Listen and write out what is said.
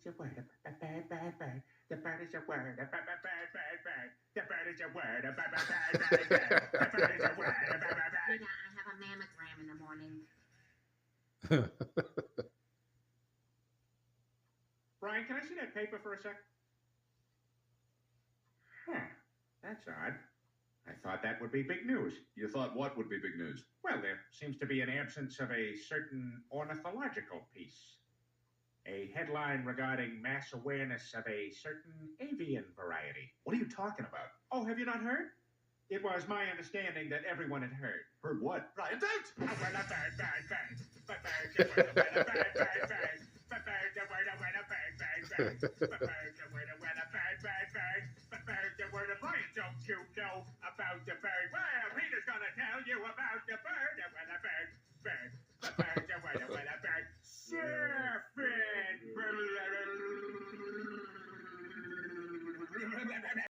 a word. A bird. The bird is a word. A bird. The bird is a word. A bird. The bird is a word. A bird. Rita, I have a mammogram in the morning. Brian, can I see that paper for a sec? Huh. That's odd. I thought that would be big news. You thought what would be big news? Well, there seems to be an absence of a certain ornithological piece. A headline regarding mass awareness of a certain avian variety. What are you talking about? Oh, have you not heard? It was my understanding that everyone had heard. Heard what? Brian, don't! Oh, well, a bird. The word, a bird. The bird, the word, Brian, don't you know about the bird? Well, Peter's gonna tell you about the bird. The bird, the bird. Surfing!